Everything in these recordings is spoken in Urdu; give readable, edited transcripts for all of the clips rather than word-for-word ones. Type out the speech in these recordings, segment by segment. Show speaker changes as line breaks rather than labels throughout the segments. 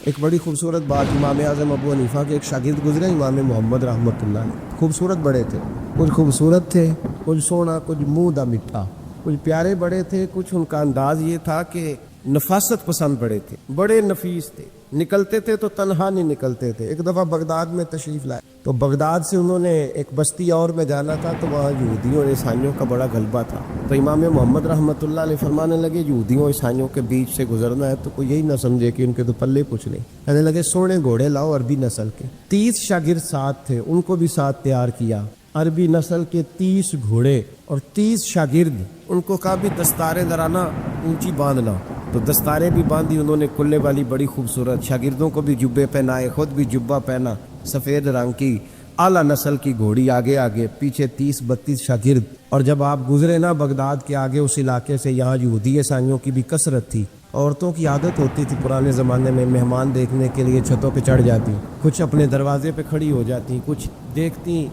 ایک بڑی خوبصورت بات، امام اعظم ابو حنیفہ کے ایک شاگرد گزرے امام محمد رحمۃ اللہ علیہ، خوبصورت بڑے تھے، کچھ خوبصورت تھے، کچھ سونا، کچھ منہ دا میٹھا، کچھ پیارے بڑے تھے، کچھ ان کا انداز یہ تھا کہ نفاست پسند بڑے تھے، بڑے نفیس تھے، نکلتے تھے تو تنہا نہیں نکلتے تھے۔ ایک دفعہ بغداد میں تشریف لائے تو بغداد سے انہوں نے ایک بستی اور میں جانا تھا، تو وہاں یہودیوں اور عیسائیوں کا بڑا غلبہ تھا، تو امام محمد رحمۃ اللہ علیہ فرمانے لگے یہودیوں عیسائیوں کے بیچ سے گزرنا ہے تو کوئی یہی نہ سمجھے کہ ان کے تو پلے کچھ نہیں، کہنے لگے سونے گھوڑے لاؤ عربی نسل کے۔ 30 شاگرد ساتھ تھے، ان کو بھی ساتھ تیار کیا، عربی نسل کے 30 گھوڑے اور 30 شاگرد، ان کو کہا بھی دستاریں ذرا نا اونچی باندھنا، تو دستاریں بھی باندھی انہوں نے کلے والی بڑی خوبصورت، شاگردوں کو بھی جبے پہنائے، خود بھی جبہ پہنا سفید رنگ کی، اعلیٰ نسل کی گھوڑی آگے آگے، پیچھے 30-32 شاگرد۔ اور جب آپ گزرے نا بغداد کے آگے اس علاقے سے، یہاں یہودی عیسائیوں کی بھی کثرت تھی، عورتوں کی عادت ہوتی تھی پرانے زمانے میں مہمان دیکھنے کے لیے چھتوں پہ چڑھ جاتی، کچھ اپنے دروازے پہ کھڑی ہو جاتی، کچھ دیکھتی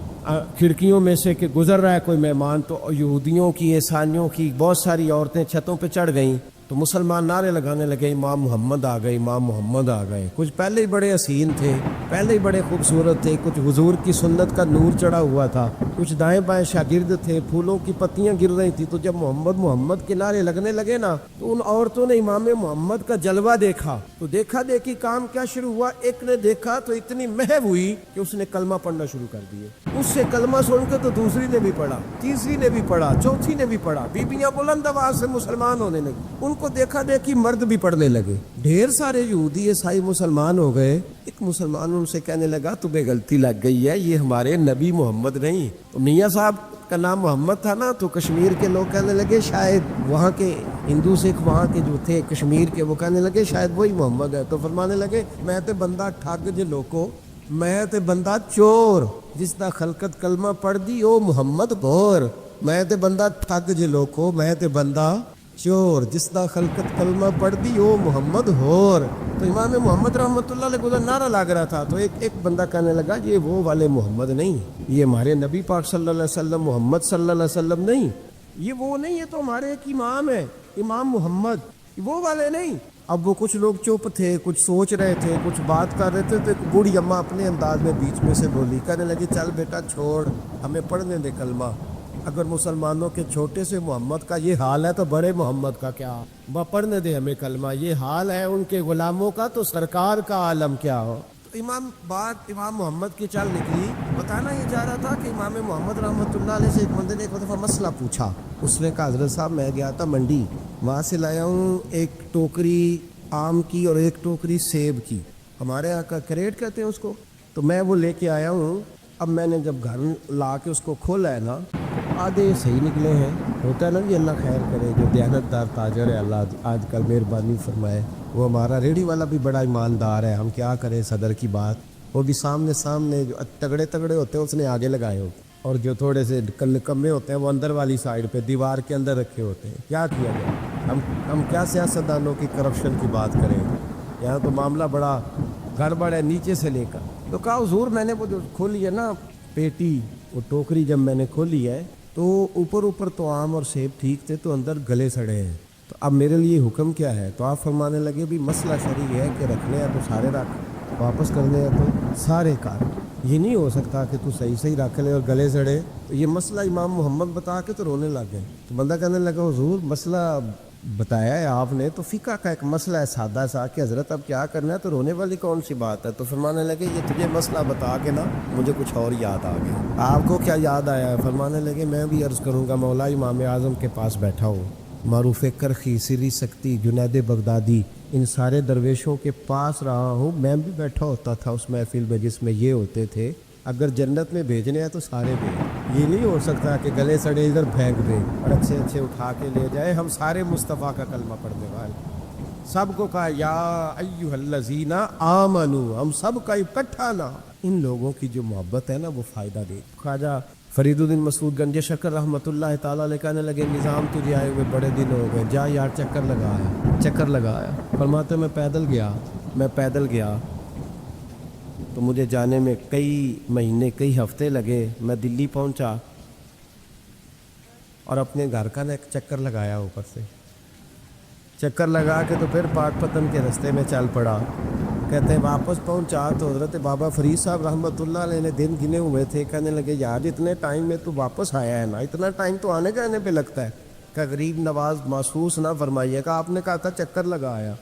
کھڑکیوں میں سے کہ گزر رہا ہے کوئی مہمان، تو یہودیوں کی عیسائیوں کی بہت ساری عورتیں چھتوں پہ چڑھ گئیں، تو مسلمان نعرے لگانے لگے امام محمد آ گئے، امام محمد آ گئے۔ کچھ پہلے ہی بڑے حسین تھے، پہلے ہی بڑے خوبصورت تھے، کچھ حضور کی سنت کا نور چڑھا ہوا تھا، کچھ دائیں بائیں شاگرد تھے، پھولوں کی پتیاں گر رہی تھی، تو جب محمد محمد کے نعرے لگنے لگے نا تو ان عورتوں نے امام محمد کا جلوہ دیکھا، تو دیکھا دیکھی کام کیا شروع ہوا، ایک نے دیکھا تو اتنی محو ہوئی کہ اس نے کلمہ پڑھنا شروع کر دیے، اس سے کلمہ سن کے تو دوسری نے بھی پڑھا، تیسری نے بھی پڑھا، چوتھی نے بھی پڑھا، بیبیاں بلند آواز سے مسلمان ہونے لگی، ان کو دیکھا دیکھی مرد بھی پڑھنے لگے، ڈھیر سارے یہودی عیسائی مسلمان ہو گئے۔ ایک مسلمان ان سے کہنے لگا تمہیں غلطی لگ گئی ہے، یہ ہمارے نبی محمد نہیں، تو میاں صاحب کا نام محمد تھا نا، تو کشمیر کے لوگ کہنے لگے شاید وہاں کے ہندو سکھ وہاں کے جو تھے کشمیر کے، وہ کہنے لگے شاید وہی محمد ہے، تو فرمانے لگے میں تے بندہ ٹھگ جے لوکو، میں تے بندہ چور، جس دا خلقت کلمہ پڑھ دی او محمد بور، میں تے بندہ ٹھگ جے لوکو، میں تے بندہ چور، جس دا خلقت کلمہ پڑھ دی او محمد ہور۔ تو امام محمد رحمۃ اللہ علیہ کو نعرہ لگ رہا تھا، تو ایک بندہ کہنے لگا یہ وہ والے محمد نہیں، یہ ہمارے نبی پاک صلی اللہ علیہ وسلم محمد صلی اللہ علیہ وسلم نہیں، یہ وہ نہیں، یہ تو ہمارے ایک امام ہے امام محمد، وہ والے نہیں۔ اب وہ کچھ لوگ چپ تھے، کچھ سوچ رہے تھے، کچھ بات کر رہے تھے، تو ایک بوڑھی اماں اپنے انداز میں بیچ میں سے بولی، کہنے لگی چل بیٹا چھوڑ، ہمیں پڑھنے دے کلمہ، اگر مسلمانوں کے چھوٹے سے محمد کا یہ حال ہے تو بڑے محمد کا کیا، پڑھنے دے ہمیں کلمہ، یہ حال ہے ان کے غلاموں کا تو سرکار کا عالم کیا ہو۔ تو امام محمد کی چل نکلی، بتانا یہ جا رہا تھا کہ امام محمد رحمۃ اللہ علیہ سے ایک بندے نے ایک دفعہ مسئلہ پوچھا، اس نے کہا حضرت صاحب میں گیا تھا منڈی، وہاں سے لایا ہوں ایک ٹوکری آم کی اور ایک ٹوکری سیب کی، ہمارے یہاں کا کریٹ کہتے ہیں اس کو، تو میں وہ لے کے آیا ہوں، اب میں نے جب گھر لا کے اس کو کھولا ہے نا، آدھے صحیح نکلے ہیں، ہوتا ہے نا جی اللہ خیر کرے، جو دیانت دار تاجر ہے اللہ آج کل مہربانی فرمائے، وہ ہمارا ریڑھی والا بھی بڑا ایماندار ہے، ہم کیا کریں صدر کی بات، وہ بھی سامنے جو تگڑے ہوتے ہیں اس نے آگے لگائے ہوتے، اور جو تھوڑے سے نکمے ہوتے ہیں وہ اندر والی سائڈ پہ دیوار کے اندر رکھے ہوتے ہیں، کیا کیا جائے، ہم کیا سیاستدانوں کی کرپشن کی بات کریں، یہاں تو معاملہ بڑا گڑبڑ ہے نیچے سے لے کر۔ تو کہا حضور میں نے وہ جو کھولی ہے نا پیٹی، وہ ٹوکری جب میں نے کھولی ہے تو اوپر تو آم اور سیب ٹھیک تھے، تو اندر گلے سڑے ہیں، تو اب میرے لیے حکم کیا ہے؟ تو آپ فرمانے لگے بھی مسئلہ شرعی ہے کہ رکھنے ہیں تو سارے رکھ، واپس کرنے ہیں تو سارے کر، یہ نہیں ہو سکتا کہ تو صحیح رکھ لے اور گلے سڑے۔ تو یہ مسئلہ امام محمد بتا کے تو رونے لگ گئے، تو بندہ کہنے لگا حضور مسئلہ بتایا ہے آپ نے، تو فقہ کا ایک مسئلہ ہے سادہ سا کہ حضرت اب کیا کرنا ہے، تو رونے والی کون سی بات ہے؟ تو فرمانے لگے یہ تجھے مسئلہ بتا کے نا مجھے کچھ اور یاد آ گیا۔ آپ کو کیا یاد آیا ہے؟ فرمانے لگے میں بھی عرض کروں گا، مولا امام اعظم کے پاس بیٹھا ہوں، معروف کرخی، سری سکتی، جنید بغدادی، ان سارے درویشوں کے پاس رہا ہوں، میں بھی بیٹھا ہوتا تھا اس محفل میں جس میں یہ ہوتے تھے، اگر جنت میں بھیجنے ہیں تو سارے بھیج، یہ نہیں ہو سکتا کہ گلے سڑے ادھر پھینک دیں اور اچھے اٹھا کے لے جائے، ہم سارے مصطفیٰ کا کلمہ پڑھنے والے، سب کو کہا یا ایھا الذین آمنو، ہم سب کا اکٹھا نا، ان لوگوں کی جو محبت ہے نا وہ فائدہ دے۔ خواجہ فرید الدین مسعود گنج شکر رحمۃ اللہ تعالیٰ علیہ کہنے لگے نظام تجھے آئے ہوئے بڑے دن ہو گئے، جا یار چکر لگایا، فرماتے میں پیدل گیا تو مجھے جانے میں کئی مہینے کئی ہفتے لگے، میں دلی پہنچا اور اپنے گھر کا نا ایک چکر لگایا، اوپر سے چکر لگا کے تو پھر پاک پتن کے رستے میں چل پڑا، کہتے ہیں واپس پہنچا تو حضرت بابا فرید صاحب رحمۃ اللہ علیہ نے دن گنے ہوئے تھے. کہنے لگے یار اتنے ٹائم میں تو واپس آیا ہے نا, اتنا ٹائم تو آنے جانے پہ لگتا ہے. کہ غریب نواز محسوس نہ فرمائیے گا, آپ نے کہا تھا چکر لگایا,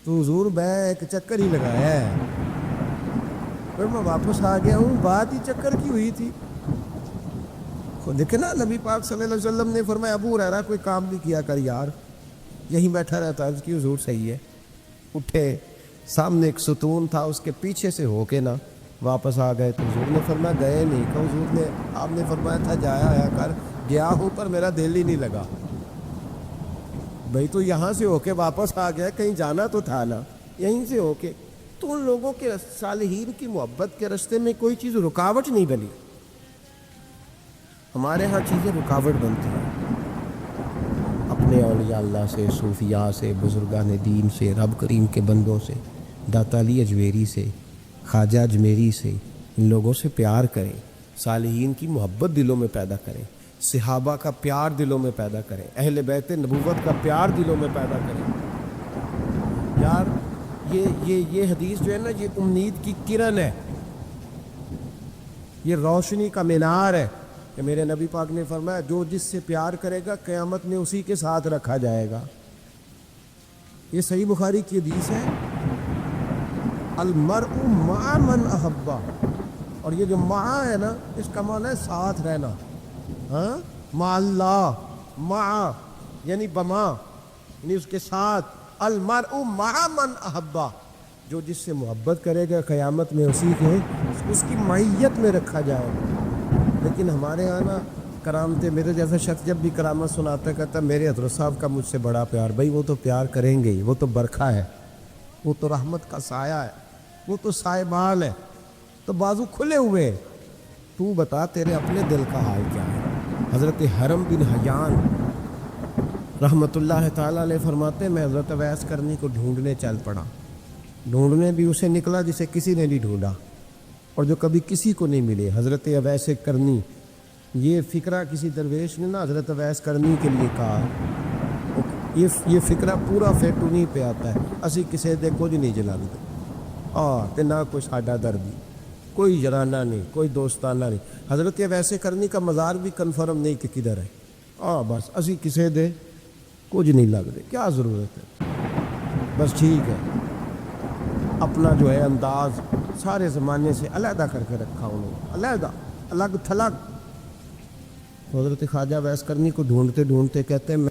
تو حضور میں ایک چکر ہی لگایا ہے, پھر میں واپس آ گیا ہوں. بات ہی چکر کی ہوئی تھی. دیکھیں نا نبی پاک صلی اللہ علیہ وسلم نے فرمایا ابو ہریرہ کوئی کام بھی کیا کر یار, یہیں بیٹھا رہتا. عرض کی حضور صحیح ہے. اٹھے, سامنے ایک ستون تھا, اس کے پیچھے سے ہو کے نا واپس آ گئے. تو حضور نے فرمایا گئے نہیں. کہ حضور نے آپ نے فرمایا تھا جایا آیا کر. گیا ہوں پر میرا دل ہی نہیں لگا. بھئی تو یہاں سے ہو کے واپس آ گیا, کہیں جانا تو تھا نا, یہیں سے ہو کے. تو ان لوگوں کے صالحین کی محبت کے راستے میں کوئی چیز رکاوٹ نہیں بنی. ہمارے ہاں چیزیں رکاوٹ بنتی ہیں. اپنے اولیاء اللہ سے, صوفیاء سے, بزرگان دین سے, رب کریم کے بندوں سے, داتا علی اجمیری سے, خواجہ اجمیری سے, ان لوگوں سے پیار کریں. صالحین کی محبت دلوں میں پیدا کریں. صحابہ کا پیار دلوں میں پیدا کریں. اہل بیت نبوت کا پیار دلوں میں پیدا کریں. یار یہ حدیث جو ہے نا, یہ امید کی کرن ہے, یہ روشنی کا مینار ہے. کہ میرے نبی پاک نے فرمایا جو جس سے پیار کرے گا قیامت میں اسی کے ساتھ رکھا جائے گا. یہ صحیح بخاری کی حدیث ہے, المرء مع من احبہ. اور یہ جو مع ہے نا, اس کا معنی ہے ساتھ رہنا. ہاں, مع اللہ, مع یعنی بما, یعنی اس کے ساتھ. المرء مع من احبہ, جو جس سے محبت کرے گا قیامت میں اسی کے اس کی معیت میں رکھا جائے گا. لیکن ہمارے یہاں نا کرامتیں, میرے جیسا شخص جب بھی کرامت سناتا ہے کہتا ہے میرے حضرت صاحب کا مجھ سے بڑا پیار. بھائی وہ تو پیار کریں گے ہی, وہ تو برکھا ہے, وہ تو رحمت کا سایہ ہے, وہ تو سائبان ہے, تو بازو کھلے ہوئے. تو بتا تیرے اپنے دل کا حال کیا ہے. حضرت حرم بن حیان رحمۃ اللہ تعالیٰ علیہ فرماتے ہیں میں حضرت اویس کرنی کو ڈھونڈنے چل پڑا. ڈھونڈنے بھی اسے نکلا جسے کسی نے نہیں ڈھونڈا, اور جو کبھی کسی کو نہیں ملے. حضرت اویس کرنی, یہ فکرہ کسی درویش نے نا حضرت اویس کرنی کے لیے کہا. یہ فکرہ پورا فیٹونی پہ آتا ہے. اسی کسی دے کچھ نہیں جلاندے, تے نہ کوئی ساڈا دردی, کوئی جرانہ نہیں, کوئی دوستانہ نہیں. حضرت اویس کرنی کا مزار بھی کنفرم نہیں کہ کدھر ہے. بس اسی کسی دے کچھ نہیں لگتے, کیا ضرورت ہے. بس ٹھیک ہے, اپنا جو ہے انداز سارے زمانے سے علیحدہ کر کے رکھا انہوں نے, علیحدہ, الگ تھلگ. حضرت خواجہ اویس کرنی کو ڈھونڈتے ڈھونڈتے کہتے ہیں میں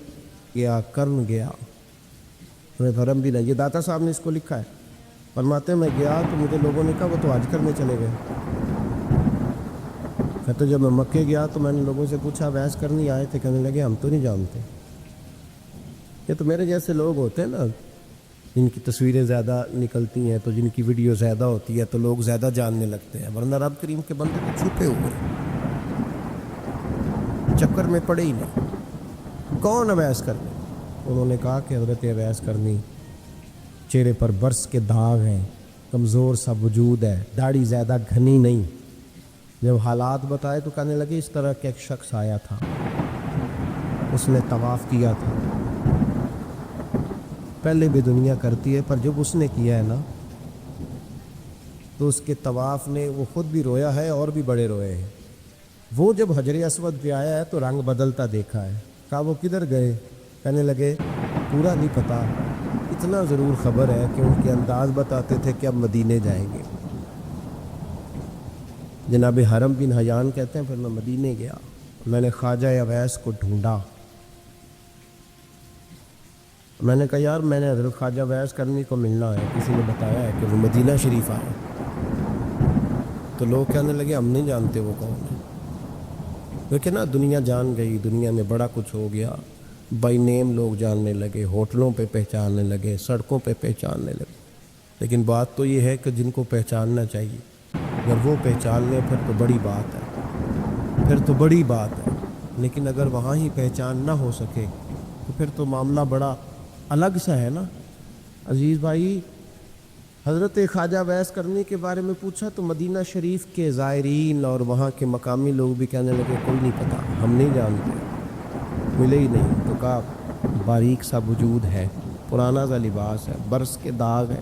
گیا, کرن گیا. حرم بھی نہیں, یہ داتا صاحب نے اس کو لکھا ہے. فرماتے ہیں میں گیا تو مجھے لوگوں نے کہا وہ تو حج کرنے چلے گئے. کہتے جب میں مکے گیا تو میں نے لوگوں سے پوچھا اویس کرنی آئے تھے؟ کہنے لگے ہم تو نہیں جانتے. یہ تو میرے جیسے لوگ ہوتے ہیں نا, جن کی تصویریں زیادہ نکلتی ہیں تو جن کی ویڈیو زیادہ ہوتی ہے تو لوگ زیادہ جاننے لگتے ہیں, ورنہ رب کریم کے بندے تو چھپے ہوئے, چکر میں پڑے ہی نہیں. کون اویس کرنی؟ انہوں نے کہا کہ حضرت اویس کرنی, چہرے پر برس کے داغ ہیں, کمزور سا وجود ہے, داڑھی زیادہ گھنی نہیں. جب حالات بتائے تو کہنے لگے اس طرح کا ایک شخص آیا تھا, اس نے طواف کیا تھا. پہلے بھی دنیا کرتی ہے, پر جب اس نے کیا ہے نا تو اس کے طواف نے وہ خود بھی رویا ہے اور بھی بڑے روئے ہیں. وہ جب حجر اسود پہ آیا ہے تو رنگ بدلتا دیکھا ہے. کہا وہ کدھر گئے؟ کہنے لگے پورا نہیں پتہ, اتنا ضرور خبر ہے کہ ان کے انداز بتاتے تھے کہ اب مدینے جائیں گے. جناب حرم بن حیان کہتے ہیں پھر میں مدینے گیا, میں نے خواجہ اویس کو ڈھونڈا. میں نے کہا یار میں نے حضرت خواجہ اویس کرنی کو ملنا ہے, کسی نے بتایا ہے کہ وہ مدینہ شریف آئے. تو لوگ کہنے لگے ہم نہیں جانتے وہ کون ہے. کیونکہ نا دنیا جان گئی, دنیا میں بڑا کچھ ہو گیا, بائی نیم لوگ جاننے لگے, ہوٹلوں پہ پہچاننے لگے, سڑکوں پہ پہچاننے لگے. لیکن بات تو یہ ہے کہ جن کو پہچاننا چاہیے اگر وہ پہچان لیں پھر تو بڑی بات ہے, پھر تو بڑی بات ہے. لیکن اگر وہاں ہی پہچان نہ ہو سکے تو پھر تو معاملہ بڑا الگ سا ہے نا. عزیز بھائی, حضرت خواجہ اویس کرنی کے بارے میں پوچھا تو مدینہ شریف کے زائرین اور وہاں کے مقامی لوگ بھی کہنے لگے کوئی نہیں پتہ, ہم نہیں جانتے, ملے ہی نہیں. تو کہا باریک سا وجود ہے, پرانا سا لباس ہے, برس کے داغ ہے,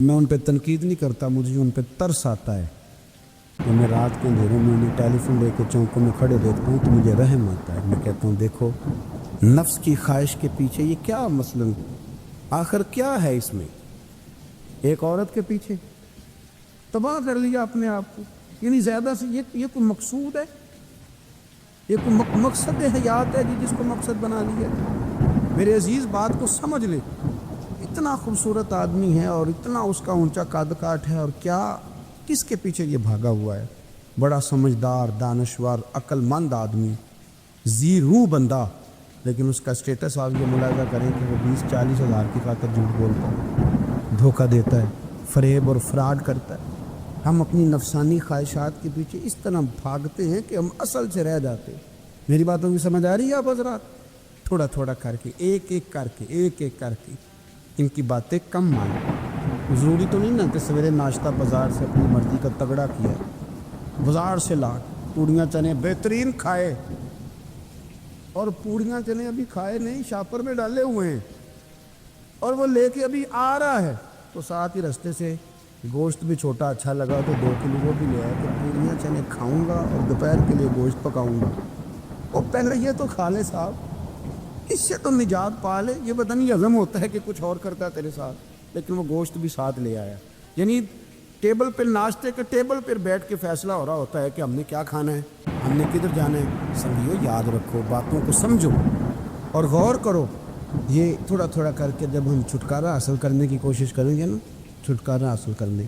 میں ان پہ تنقید نہیں کرتا، مجھے ان پہ ترس آتا ہے کہ میں رات کے اندھیروں میں انہیں ٹیلی فون لے کے چوکوں میں کھڑے دیکھتا ہوں تو مجھے رحم آتا ہے۔ میں کہتا ہوں دیکھو نفس کی خواہش کے پیچھے یہ کیا مثلاً آخر کیا ہے اس میں؟ ایک عورت کے پیچھے تباہ کر لیا اپنے آپ کو، یعنی زیادہ سے یہ کوئی مقصود ہے؟ یہ کوئی مقصد حیات ہے جس کو مقصد بنا لیا؟ میرے عزیز بات کو سمجھ لے، اتنا خوبصورت آدمی ہے اور اتنا اس کا اونچا قد کاٹ ہے، اور کیا کس کے پیچھے یہ بھاگا ہوا ہے؟ بڑا سمجھدار، دانشور، عقل مند آدمی، ذی روح بندہ، لیکن اس کا سٹیٹس آپ یہ ملاحظہ کریں کہ وہ 20-40 ہزار کی خاطر جھوٹ بولتا ہے، دھوکہ دیتا ہے، فریب اور فراڈ کرتا ہے۔ ہم اپنی نفسانی خواہشات کے پیچھے اس طرح بھاگتے ہیں کہ ہم اصل سے رہ جاتے ہیں۔ میری باتوں کی سمجھ آ رہی ہے آپ حضرات؟ تھوڑا تھوڑا کر کے، ایک ایک کر کے ان کی باتیں کم مانیں۔ ضروری تو نہیں نا کہ سویرے ناشتہ بازار سے اپنی مرضی کا تگڑا کیا ہے، بازار سے لا پوڑیاں چنے بہترین کھائے، اور پوڑیاں چنے ابھی کھائے نہیں، شاپر میں ڈالے ہوئے ہیں، اور وہ لے کے ابھی آ رہا ہے تو ساتھ ہی رستے سے گوشت بھی چھوٹا اچھا لگا تو 2 کلو وہ بھی لے آیا کہ پوڑیاں چنے کھاؤں گا اور دوپہر کے لیے گوشت پکاؤں گا۔ وہ پہلے یہ تو کھا لے صاحب، اس سے تو نجات پا لے۔ یہ پتہ نہیں ہضم ہوتا ہے کہ کچھ اور کرتا ہے تیرے ساتھ، لیکن وہ گوشت بھی ساتھ لے آیا۔ یعنی ٹیبل پہ، ناشتے کے ٹیبل پر بیٹھ کے فیصلہ ہو رہا ہوتا ہے کہ ہم نے کیا کھانا ہے، ہم نے کدھر جانا ہے۔ سنگیو یاد رکھو، باتوں کو سمجھو اور غور کرو۔ یہ تھوڑا تھوڑا کر کے جب ہم چھٹکارا حاصل کرنے کی کوشش کریں گے نا، چھٹکارا حاصل کرنے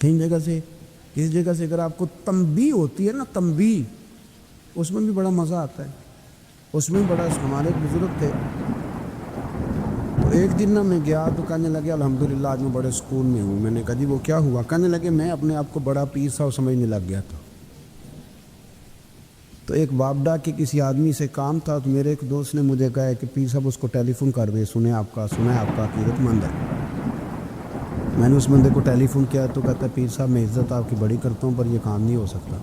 کہیں جگہ سے، کسی جگہ سے اگر آپ کو تنبیہ ہوتی ہے نا، تنبیہ، اس میں بھی بڑا مزہ آتا ہے۔ اس میں بڑا، ہمارے ایک بزرگ تھے تو ایک دن نا میں گیا تو کہنے لگے الحمدللہ آج میں بڑے سکون میں ہوں۔ میں نے کہا جی وہ کیا ہوا؟ کہنے لگے میں اپنے آپ کو بڑا پیر صاحب سمجھنے لگ گیا تھا۔ تو ایک وابڈا کے کسی آدمی سے کام تھا تو میرے ایک دوست نے مجھے کہا کہ پیر صاحب اس کو ٹیلی فون کر دے، سنا ہے آپ کا عقیدت مند ہے۔ میں نے اس بندے کو ٹیلی فون کیا تو کہتا ہے پیر صاحب میں عزت آپ کی بڑی کرتا ہوں پر یہ کام نہیں ہو سکتا۔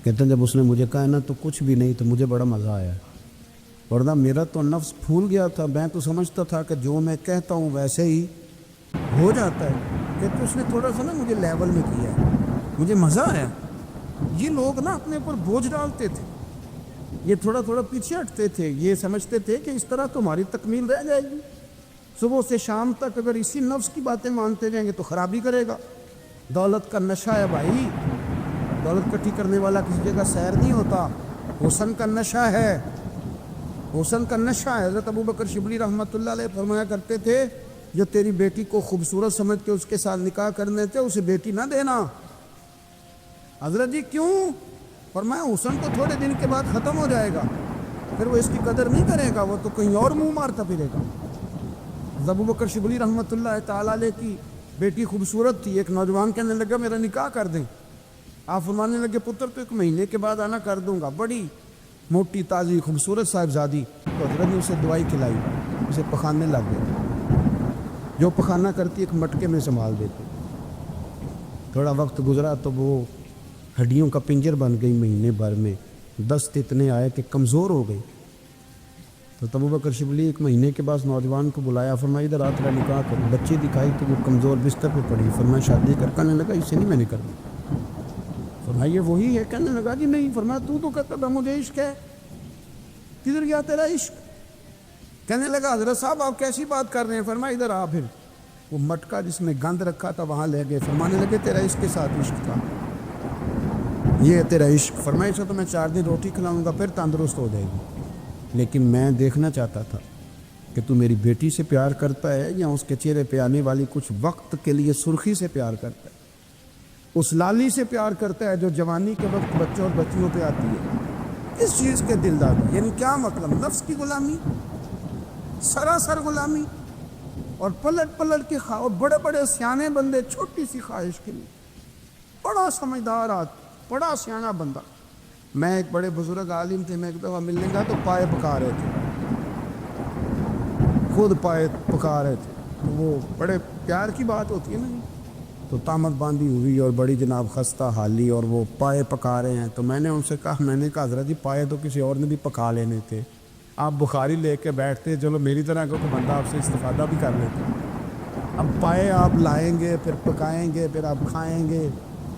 کہتے ہیں جب اس نے مجھے کہا نا تو کچھ بھی نہیں، تو مجھے بڑا مزہ آیا، ورنہ میرا تو نفس پھول گیا تھا۔ میں تو سمجھتا تھا کہ جو میں کہتا ہوں ویسے ہی ہو جاتا ہے۔ کہتے اس نے تھوڑا سا نا مجھے لیول میں کیا ہے، مجھے مزہ آیا۔ یہ لوگ نا اپنے اوپر بوجھ ڈالتے تھے، یہ تھوڑا تھوڑا پیچھے ہٹتے تھے، یہ سمجھتے تھے کہ اس طرح تو ہماری تکمیل رہ جائے گی۔ صبح سے شام تک اگر اسی نفس کی باتیں مانتے جائیں گے تو خرابی کرے گا۔ دولت کا نشہ ہے بھائی، دولت کٹھی کرنے والا کسی جگہ سیر نہیں ہوتا۔ حسن کا نشہ ہے، حسن کا نشہ ہے۔ حضرت ابوبکر شبلی رحمۃ اللہ علیہ فرمایا کرتے تھے جو تیری بیٹی کو خوبصورت سمجھ کے اس کے ساتھ نکاح کرنے تھے اسے بیٹی نہ دینا۔ حضرت جی کیوں؟ فرمایا حسن تو تھوڑے دن کے بعد ختم ہو جائے گا، پھر وہ اس کی قدر نہیں کرے گا، وہ تو کہیں اور منہ مارتا پھرے گا۔ ابوبکر شبلی رحمۃ اللہ تعالیٰ علیہ کی بیٹی خوبصورت تھی، ایک نوجوان کہنے لگا میرا نکاح کر دیں۔ آپ فرمانے لگے پتر تو 1 مہینے کے بعد آنا کر دوں گا، بڑی موٹی تازی خوبصورت صاحبزادی۔ تو حضرت نے اسے دوائی کھلائی، اسے پخانے لگ گئے، جو پخانہ کرتی ایک مٹکے میں سنبھال دیتے۔ تھوڑا وقت گزرا تو وہ ہڈیوں کا پنجر بن گئی، مہینے بھر میں دست اتنے آئے کہ کمزور ہو گئی۔ تو ابوبکر شبلی 1 مہینے کے بعد نوجوان کو بلایا، فرمایا ادھر آ تیرا نکاح کروں۔ بچی دکھائی تو وہ کمزور بستر پہ پڑی، فرمایا شادی کرنے لگا اس سے نہیں میں نے کرنا۔ فرمایا یہ وہی ہے؟ کہنے لگا جی نہیں۔ فرمایا تو کہتا تھا مجھے عشق ہے، کدھر گیا تیرا عشق؟ کہنے لگا حضرت صاحب آپ کیسی بات کر رہے ہیں؟ فرمایا ادھر آ۔ پھر وہ مٹکا جس میں گند رکھا تھا وہاں لے گئے، فرمانے لگے تیرا عشق کے ساتھ عشق تھا، یہ ہے تیرا عشق۔ فرمایا اسے تو میں 4 دن روٹی کھلاؤں گا پھر تندرست ہو جائے گی، لیکن میں دیکھنا چاہتا تھا کہ تو میری بیٹی سے پیار کرتا ہے یا اس کے چہرے پہ آنے والی کچھ وقت کے لیے سرخی سے پیار کرتا ہے، اس لالی سے پیار کرتا ہے جو جوانی کے وقت بچوں اور بچیوں پہ آتی ہے۔ اس چیز کے دلدار، یعنی کیا مطلب؟ نفس کی غلامی، سراسر غلامی، اور پلٹ پلٹ کے بڑے بڑے سیانے بندے چھوٹی سی خواہش کے لیے، بڑا سمجھدار بڑا سیانا بندہ۔ میں ایک بڑے بزرگ عالم تھے، میں ایک دفعہ ملنے گیا تو پائے پکا رہے تھے، خود پائے پکا رہے تھے، تو وہ بڑے پیار کی بات ہوتی ہے نا جی، تو تامت باندھی ہوئی اور بڑی جناب خستہ حالی، اور وہ پائے پکا رہے ہیں۔ تو میں نے ان سے کہا، میں نے کہا حضرت جی پائے تو کسی اور نے بھی پکا لینے تھے، آپ بخاری لے کے بیٹھتے، چلو میری طرح کا کوئی بندہ آپ سے استفادہ بھی کر لیتے۔ اب پائے آپ لائیں گے، پھر پکائیں گے، پھر آپ کھائیں گے،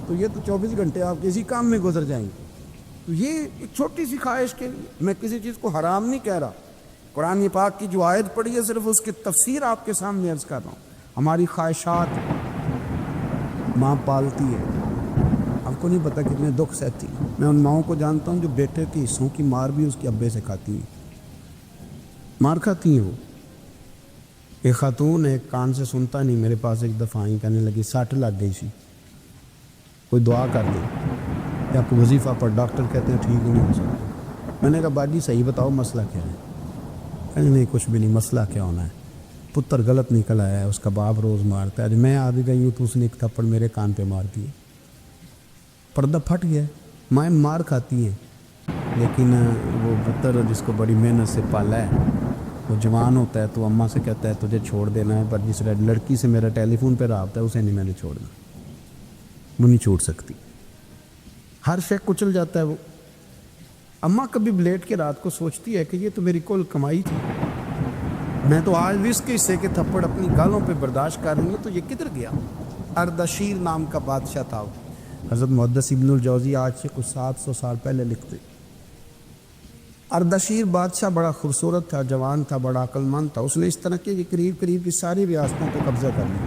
تو یہ تو 24 گھنٹے آپ کسی کام میں گزر جائیں گے. تو یہ ایک چھوٹی سی خواہش کے لیے میں کسی چیز کو حرام نہیں کہہ رہا. قرآن پاک کی جو آیت پڑھی ہے صرف اس کی تفسیر آپ کے سامنے عرض کر رہا ہوں. ہماری خواہشات ماں پالتی ہے، آپ کو نہیں پتہ کتنے دکھ سہتی. میں ان ماؤں کو جانتا ہوں جو بیٹے کے حصوں کی مار بھی اس کے ابے سے کھاتی ہیں، مار کھاتی ہیں. وہ ایک خاتون ایک کان سے سنتا نہیں، میرے پاس ایک دفعہ آئی، کہنے لگی سٹ لگ گئی سی، کوئی دعا کر دے یا آپ کو وظیفہ پر ڈاکٹر کہتے ہیں ٹھیک نہیں ہو سکتا. میں نے کہا باجی صحیح بتاؤ مسئلہ کیا ہے؟ کہنے نہیں کچھ بھی نہیں، مسئلہ کیا ہونا ہے، پتر غلط نکل آیا ہے، اس کا باپ روز مارتا ہے، آج میں آ بھی گئی ہوں تو اس نے ایک تھپڑ میرے کان پہ مار دی، پردہ پھٹ گیا. مائیں مار کھاتی ہیں، لیکن وہ پتر جس کو بڑی محنت سے پالا ہے وہ جوان ہوتا ہے تو اماں سے کہتا ہے تجھے چھوڑ دینا ہے، پر جس لڑکی سے میرا ٹیلی فون پہ رابطہ ہے اسے نہیں میں نے چھوڑنا، وہ نہیں چھوڑ سکتی. ہر شے کچل جاتا ہے. وہ اماں کبھی لیٹ کے رات کو سوچتی ہے کہ یہ تو میری کل کمائی تھی، میں تو آج بھی اس کے حصے کے تھپڑ اپنی گالوں پہ برداشت کر رہی ہوں، تو یہ کدھر گیا؟ اردشیر نام کا بادشاہ تھا. حضرت محدث ابن الجوزی آج سے کچھ 700 سال پہلے لکھتے. اردشیر بادشاہ بڑا خوبصورت تھا، جوان تھا، بڑا عقل مند تھا. اس نے اس طرح کے قریب کی ساری ریاستوں پہ قبضہ کر لیا.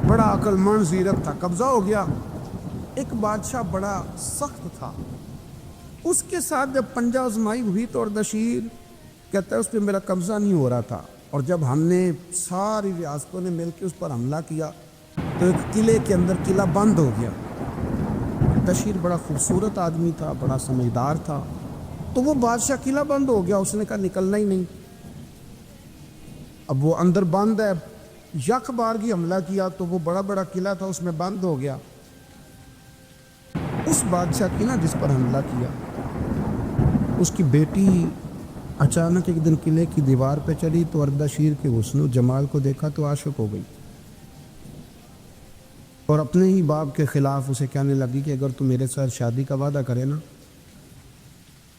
بڑا عقل مند زیرک تھا، قبضہ ہو گیا. ایک بادشاہ بڑا سخت تھا، اس کے ساتھ جب پنجہ آزمائی ہوئی تو اردشیر کہتا ہے اس پہ میرا قبضہ نہیں ہو رہا تھا، اور جب ہم نے ساری ریاستوں نے مل کے اس پر حملہ کیا تو ایک قلعے کے اندر قلعہ بند ہو گیا. اردشیر بڑا خوبصورت آدمی تھا، بڑا سمجھدار تھا، تو وہ بادشاہ قلعہ بند ہو گیا، اس نے کہا نکلنا ہی نہیں. اب وہ اندر بند ہے، یک بار کی حملہ کیا تو وہ بڑا قلعہ تھا اس میں بند ہو گیا. اس بادشاہ کی نا جس پر حملہ کیا اس کی بیٹی اچانک ایک دن قلعے کی دیوار پہ چڑھی تو اردشیر کے حسن و جمال کو دیکھا تو عاشق ہو گئی، اور اپنے ہی باپ کے خلاف اسے کہنے لگی کہ اگر تو میرے ساتھ شادی کا وعدہ کرے نا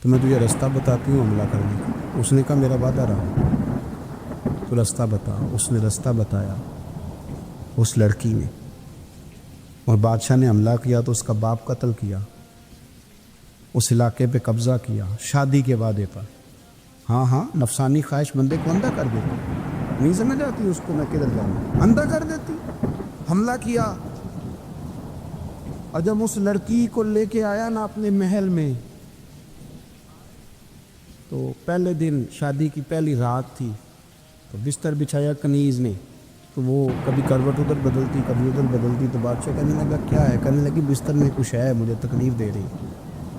تو میں تجھے رستہ بتاتی ہوں حملہ کرنے کا. اس نے کہا میرا وعدہ رہا، تو رستہ بتا. اس نے رستہ بتایا اس لڑکی نے، اور بادشاہ نے حملہ کیا تو اس کا باپ قتل کیا، اس علاقے پہ قبضہ کیا شادی کے وعدے پر. ہاں نفسانی خواہش بندے کو اندھا کر دیتی، نہیں سمجھ آتی اس کو میں کدھر جاؤں، اندھا کر دیتی. حملہ کیا، اور جب اس لڑکی کو لے کے آیا نا اپنے محل میں تو پہلے دن شادی کی پہلی رات تھی، تو بستر بچھایا کنیز نے، تو وہ کبھی کروٹ ادھر بدلتی کبھی ادھر بدلتی. تو بادشاہ کہنے لگا کیا ہے؟ کہنے لگی بستر میں کچھ ہے، مجھے تکلیف دے رہی.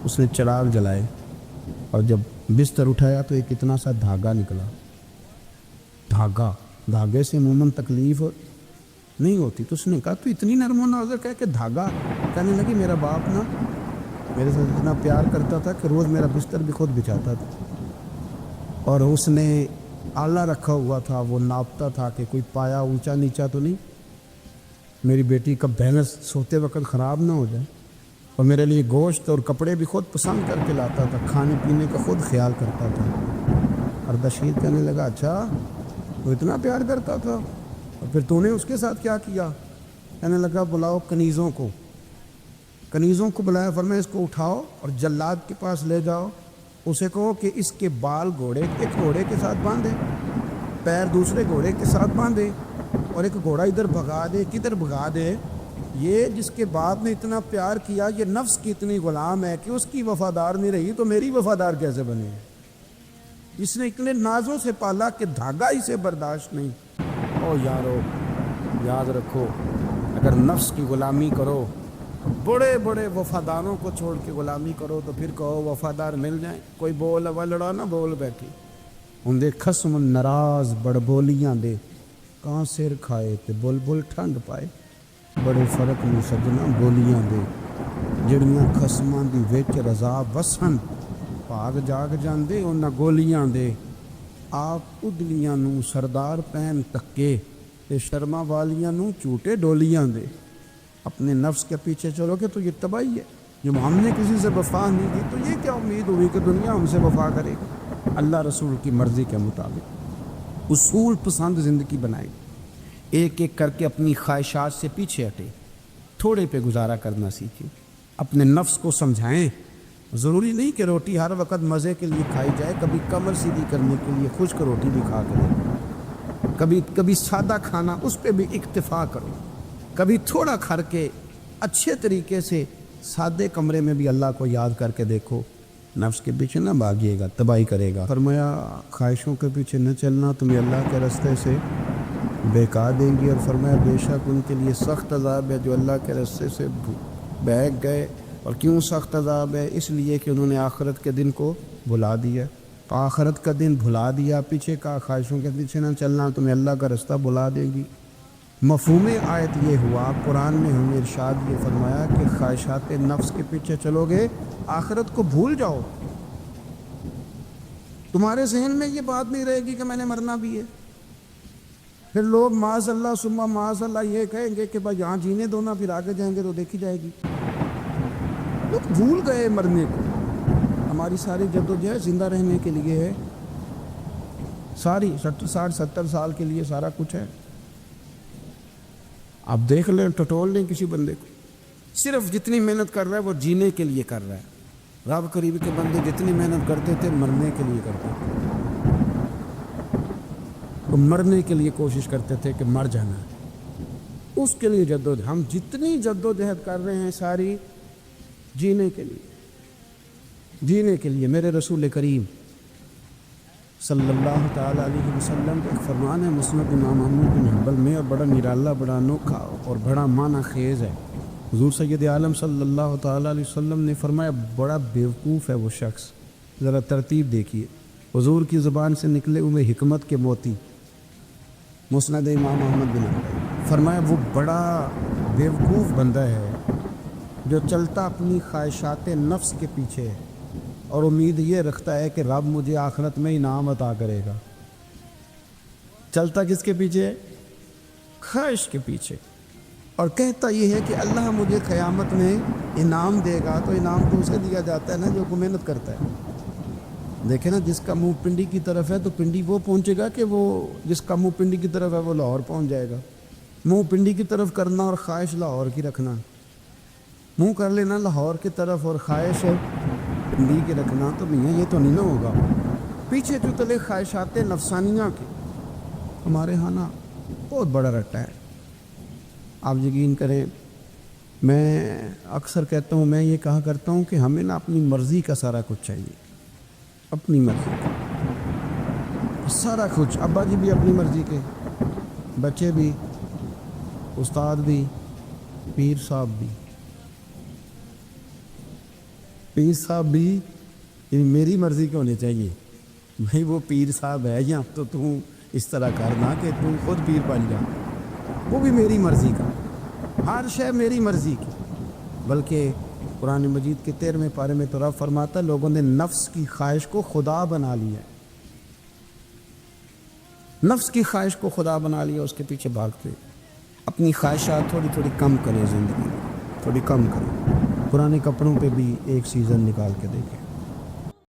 اس نے چراغ جلائے اور جب بستر اٹھایا تو ایک اتنا سا دھاگا نکلا. دھاگے سے عموماً تکلیف نہیں ہوتی. تو اس نے کہا تو اتنی نرم و نازک ہے کہ دھاگا؟ کہنے لگی میرا باپ نا میرے ساتھ اتنا پیار کرتا تھا کہ روز میرا بستر بھی خود بچھاتا تھا، اور اس نے آلہ رکھا ہوا تھا، وہ ناپتا تھا کہ کوئی پایا اونچا نیچا تو نہیں، میری بیٹی کا بیلنس سوتے وقت خراب نہ ہو جائے. اور میرے لیے گوشت اور کپڑے بھی خود پسند کر کے لاتا تھا، کھانے پینے کا خود خیال کرتا تھا. اردشیر کہنے لگا اچھا وہ اتنا پیار کرتا تھا، اور پھر تو نے اس کے ساتھ کیا کیا؟ کہنے لگا بلاؤ کنیزوں کو بلایا، فرمایا اس کو اٹھاؤ اور جلاد کے پاس لے جاؤ، اسے کہو کہ اس کے بال ایک گھوڑے کے ساتھ باندھے، پیر دوسرے گھوڑے کے ساتھ باندھے، اور ایک گھوڑا ادھر بھگا دے کدھر بھگا دے. یہ جس کے باپ نے اتنا پیار کیا یہ نفس کی اتنی غلام ہے کہ اس کی وفادار نہیں رہی تو میری وفادار کیسے بنے؟ اس نے اتنے نازوں سے پالا کہ دھاگا اسے برداشت نہیں. او یارو یاد رکھو، اگر نفس کی غلامی کرو، بڑے وفاداروں کو چھوڑ کے غلامی کرو تو پھر کہو وفادار مل جائیں. کوئی بول ہوا لڑا نہ بول بیٹھی، ان دے خصم ناراض بڑ بولیاں دے، کہاں سر کھائے تے بلبل ٹھنڈ پائے. بڑے فرق نہیں سجنا بولیاں دے، جڑیاں خصماں دی وچ رضا وسن، بھاگ جاگ جاندے انہاں گولیاں دے. آپ ادلیاں نو سردار پہن تکے تے شرما والیاں نو چوٹے ڈولیاں دے. اپنے نفس کے پیچھے چلو کہ تو یہ تباہی ہے. جب ہم نے کسی سے وفا نہیں کی تو یہ کیا امید ہوئی کہ دنیا ہم سے وفا کرے گی؟ اللہ رسول کی مرضی کے مطابق اصول پسند زندگی بنائیں، ایک ایک کر کے اپنی خواہشات سے پیچھے ہٹیں، تھوڑے پہ گزارا کرنا سیکھیں، اپنے نفس کو سمجھائیں۔ ضروری نہیں کہ روٹی ہر وقت مزے کے لیے کھائی جائے، کبھی کمر سیدھی کرنے کے لیے خشک روٹی بھی کھا کرے، کبھی سادہ کھانا اس پہ بھی اکتفا کرو، کبھی تھوڑا کھا کے اچھے طریقے سے سادے کمرے میں بھی اللہ کو یاد کر کے دیکھو۔ نفس کے پیچھے نہ بھاگیے گا، تباہی کرے گا۔ فرمایا خواہشوں کے پیچھے نہ چلنا، تمہیں اللہ کے راستے سے بہکا دیں گی، اور فرمایا بے شک ان کے لیے سخت عذاب ہے جو اللہ کے راستے سے بہک گئے۔ اور کیوں سخت عذاب ہے؟ اس لیے کہ انہوں نے آخرت کے دن کو بھلا دیا، آخرت کا دن بھلا دیا، پیچھے کا خواہشوں کے پیچھے نہ چلنا، تمہیں اللہ کا راستہ بھلا دے گی۔ مفہوم آیت یہ ہوا، قرآن نے ہمیں ارشاد یہ فرمایا کہ خواہشات نفس کے پیچھے چلو گے آخرت کو بھول جاؤ، تمہارے ذہن میں یہ بات نہیں رہے گی کہ میں نے مرنا بھی ہے۔ پھر لوگ معاذ اللہ ثم معاذ اللہ یہ کہیں گے کہ بھائی یہاں جینے دو نا، پھر آگے جائیں گے تو دیکھی جائے گی۔ لوگ بھول گئے مرنے کو۔ ہماری ساری جدوجہد زندہ رہنے کے لیے ہے، ساری 60-70 سال کے لیے سارا کچھ ہے۔ آپ دیکھ لیں، ٹٹول لیں کسی بندے کو، صرف جتنی محنت کر رہا ہے وہ جینے کے لیے کر رہا ہے۔ رب قریب کے بندے جتنی محنت کرتے تھے مرنے کے لیے کرتے تھے، وہ مرنے کے لیے کوشش کرتے تھے کہ مر جانا ہے، اس کے لیے جدوجہد۔ ہم جتنی جدوجہد کر رہے ہیں ساری جینے کے لیے، جینے کے لیے۔ میرے رسول کریم صلی اللہ تعالیٰ علیہ وسلم کا ایک فرمان ہے مسند امام احمد بن حنبل میں، اور بڑا نرالا، بڑا انوکھا اور بڑا معنی خیز ہے۔ حضور سید عالم صلی اللہ تعالیٰ علیہ وسلم نے فرمایا بڑا بیوقوف ہے وہ شخص، ذرا ترتیب دیکھیے، حضور کی زبان سے نکلے ہوئے حکمت کے موتی، مسند امام احمد بن حنبل۔ فرمایا وہ بڑا بیوقوف بندہ ہے جو چلتا اپنی خواہشات نفس کے پیچھے ہے اور امید یہ رکھتا ہے کہ رب مجھے آخرت میں انعام عطا کرے گا۔ چلتا کس کے پیچھے ہے؟ خواہش کے پیچھے، اور کہتا یہ ہے کہ اللہ مجھے قیامت میں انعام دے گا، تو انعام تو اسے دیا جاتا ہے نا جو محنت کرتا ہے۔ دیکھیں نا، جس کا منہ پنڈی کی طرف ہے تو پنڈی وہ پہنچے گا، کہ وہ جس کا منہ پنڈی کی طرف ہے وہ لاہور پہنچ جائے گا۔ منہ پنڈی کی طرف کرنا اور خواہش لاہور کی رکھنا، منہ کر لینا لاہور کی طرف اور خواہش پنڈی کے رکھنا، تو میاں یہ تو نہیں نہ ہوگا۔ پیچھے جو تلے خواہشات نفسانیہ کے ہمارے ہاں نا بہت بڑا رٹا ہے۔ آپ یقین کریں، میں اکثر کہتا ہوں، میں یہ کہا کرتا ہوں کہ ہمیں نا اپنی مرضی کا سارا کچھ چاہیے، اپنی مرضی کا سارا کچھ۔ ابا جی بھی اپنی مرضی کے، بچے بھی، استاد بھی، پیر صاحب بھی، پیر صاحب بھی، یعنی میری مرضی کے ہونے چاہیے۔ بھائی وہ پیر صاحب ہے یا تو اس طرح کرنا کہ خود پیر بن جا، وہ بھی میری مرضی کا، ہر شے میری مرضی کی۔ بلکہ قرآن مجید کے 13ویں پارے میں تو رب فرماتا ہے لوگوں نے نفس کی خواہش کو خدا بنا لیا، نفس کی خواہش کو خدا بنا لیا، اس کے پیچھے بھاگتے۔ اپنی خواہشات تھوڑی تھوڑی کم کریں، زندگی تھوڑی کم کریں۔ پرانے کپڑوں پہ بھی ایک سیزن نکال کے دیکھیں۔